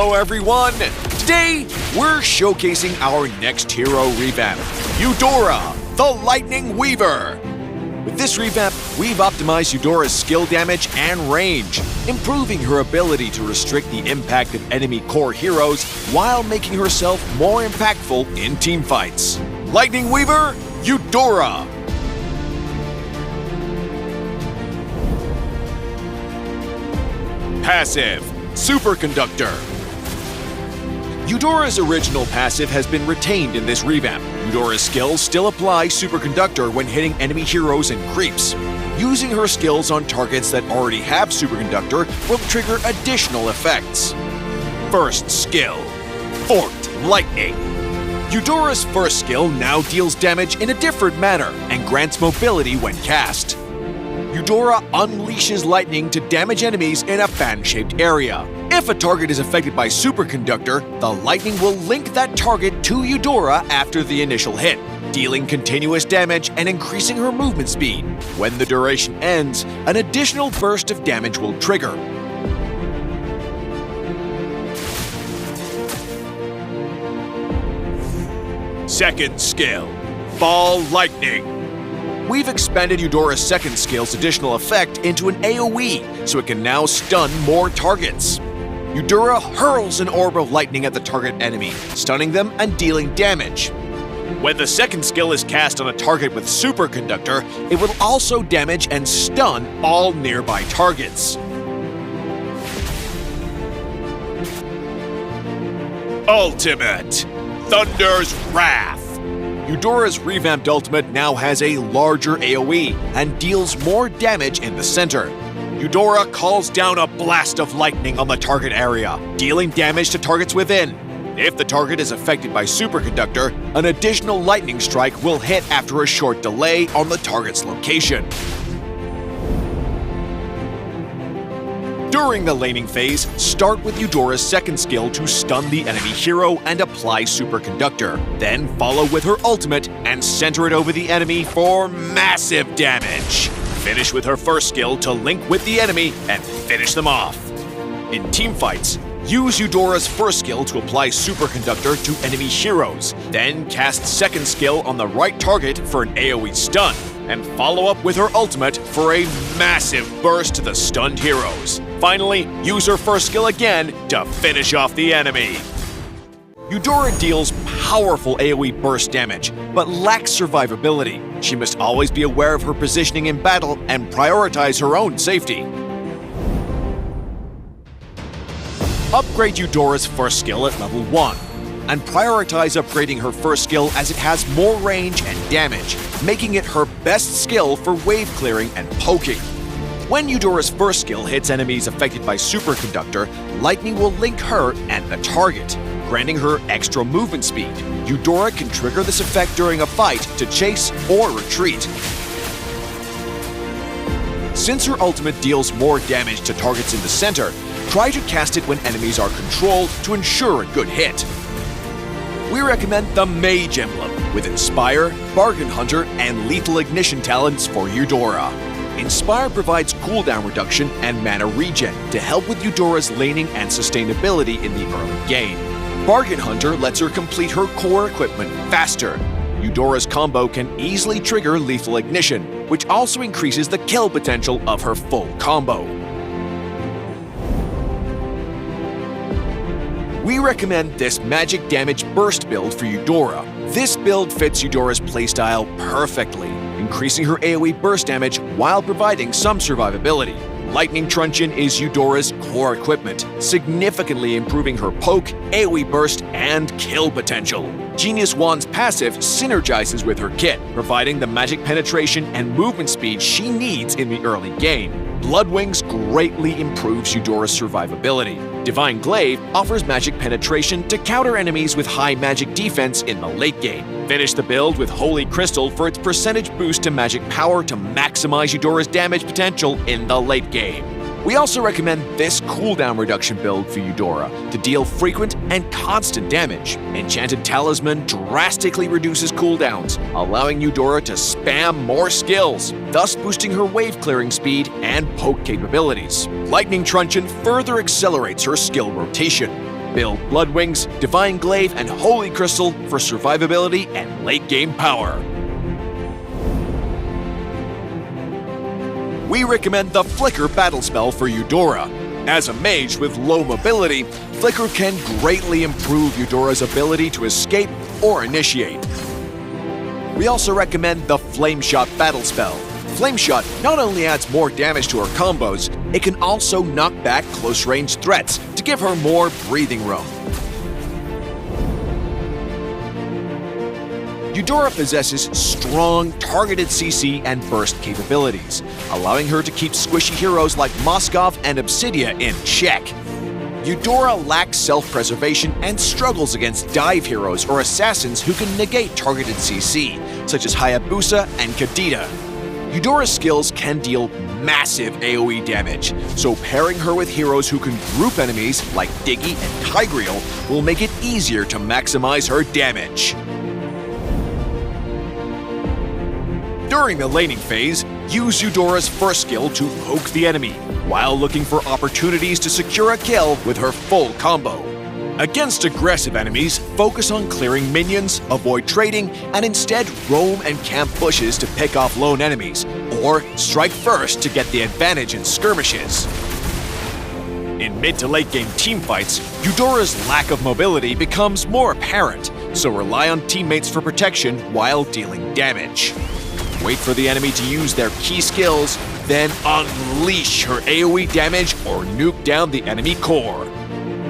Hello everyone! Today, we're showcasing our next hero revamp, Eudora, the Lightning Weaver. With this revamp, we've optimized Eudora's skill damage and range, improving her ability to restrict the impact of enemy core heroes while making herself more impactful in teamfights. Lightning Weaver, Eudora! Passive, Superconductor. Eudora's original passive has been retained in this revamp. Eudora's skills still apply Superconductor when hitting enemy heroes and creeps. Using her skills on targets that already have Superconductor will trigger additional effects. First skill, Forked Lightning. Eudora's first skill now deals damage in a different manner and grants mobility when cast. Eudora unleashes lightning to damage enemies in a fan-shaped area. If a target is affected by Superconductor, the lightning will link that target to Eudora after the initial hit, dealing continuous damage and increasing her movement speed. When the duration ends, an additional burst of damage will trigger. Second skill, Ball Lightning. We've expanded Eudora's second skill's additional effect into an AoE, so it can now stun more targets. Eudora hurls an orb of lightning at the target enemy, stunning them and dealing damage. When the second skill is cast on a target with Superconductor, it will also damage and stun all nearby targets. Ultimate, Thunder's Wrath. Eudora's revamped ultimate now has a larger AoE and deals more damage in the center. Eudora calls down a blast of lightning on the target area, dealing damage to targets within. If the target is affected by Superconductor, an additional lightning strike will hit after a short delay on the target's location. During the laning phase, start with Eudora's second skill to stun the enemy hero and apply Superconductor. Then follow with her ultimate and center it over the enemy for massive damage. Finish with her first skill to link with the enemy and finish them off. In teamfights, use Eudora's first skill to apply Superconductor to enemy heroes. Then cast second skill on the right target for an AoE stun. And follow up with her ultimate for a massive burst to the stunned heroes. Finally, use her first skill again to finish off the enemy. Eudora deals powerful AoE burst damage, but lacks survivability. She must always be aware of her positioning in battle and prioritize her own safety. Upgrade Eudora's first skill at level 1. And prioritize upgrading her first skill as it has more range and damage, making it her best skill for wave clearing and poking. When Eudora's first skill hits enemies affected by Superconductor, lightning will link her and the target, granting her extra movement speed. Eudora can trigger this effect during a fight to chase or retreat. Since her ultimate deals more damage to targets in the center, try to cast it when enemies are controlled to ensure a good hit. We recommend the Mage Emblem with Inspire, Bargain Hunter, and Lethal Ignition talents for Eudora. Inspire provides cooldown reduction and mana regen to help with Eudora's laning and sustainability in the early game. Bargain Hunter lets her complete her core equipment faster. Eudora's combo can easily trigger Lethal Ignition, which also increases the kill potential of her full combo. We recommend this Magic Damage Burst build for Eudora. This build fits Eudora's playstyle perfectly, increasing her AoE burst damage while providing some survivability. Lightning Truncheon is Eudora's core equipment, significantly improving her poke, AoE burst, and kill potential. Genius Wand's passive synergizes with her kit, providing the magic penetration and movement speed she needs in the early game. Bloodwings greatly improves Eudora's survivability. Divine Glaive offers magic penetration to counter enemies with high magic defense in the late game. Finish the build with Holy Crystal for its percentage boost to magic power to maximize Eudora's damage potential in the late game. We also recommend this cooldown reduction build for Eudora to deal frequent and constant damage. Enchanted Talisman drastically reduces cooldowns, allowing Eudora to spam more skills, thus boosting her wave clearing speed and poke capabilities. Lightning Truncheon further accelerates her skill rotation. Build Blood Wings, Divine Glaive, and Holy Crystal for survivability and late-game power. We recommend the Flicker battle spell for Eudora. As a mage with low mobility, Flicker can greatly improve Eudora's ability to escape or initiate. We also recommend the Flame Shot battle spell. Flame Shot not only adds more damage to her combos, it can also knock back close-range threats to give her more breathing room. Eudora possesses strong targeted CC and burst capabilities, allowing her to keep squishy heroes like Moskov and Obsidia in check. Eudora lacks self-preservation and struggles against dive heroes or assassins who can negate targeted CC, such as Hayabusa and Kadita. Eudora's skills can deal massive AoE damage, so pairing her with heroes who can group enemies like Diggy and Tigreal will make it easier to maximize her damage. During the laning phase, use Eudora's first skill to poke the enemy, while looking for opportunities to secure a kill with her full combo. Against aggressive enemies, focus on clearing minions, avoid trading, and instead roam and camp bushes to pick off lone enemies, or strike first to get the advantage in skirmishes. In mid to late game teamfights, Eudora's lack of mobility becomes more apparent, so rely on teammates for protection while dealing damage. Wait for the enemy to use their key skills, then unleash her AoE damage or nuke down the enemy core.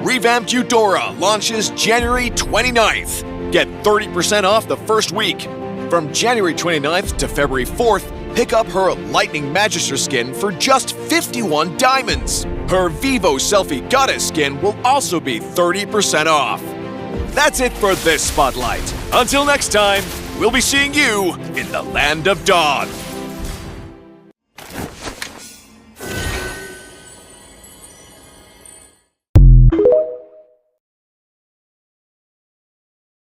Revamped Eudora launches January 29th. Get 30% off the first week. From January 29th to February 4th, pick up her Lightning Magister skin for just 51 diamonds. Her Vivo Selfie Goddess skin will also be 30% off. That's it for this Spotlight. Until next time, we'll be seeing you in the Land of Dawn.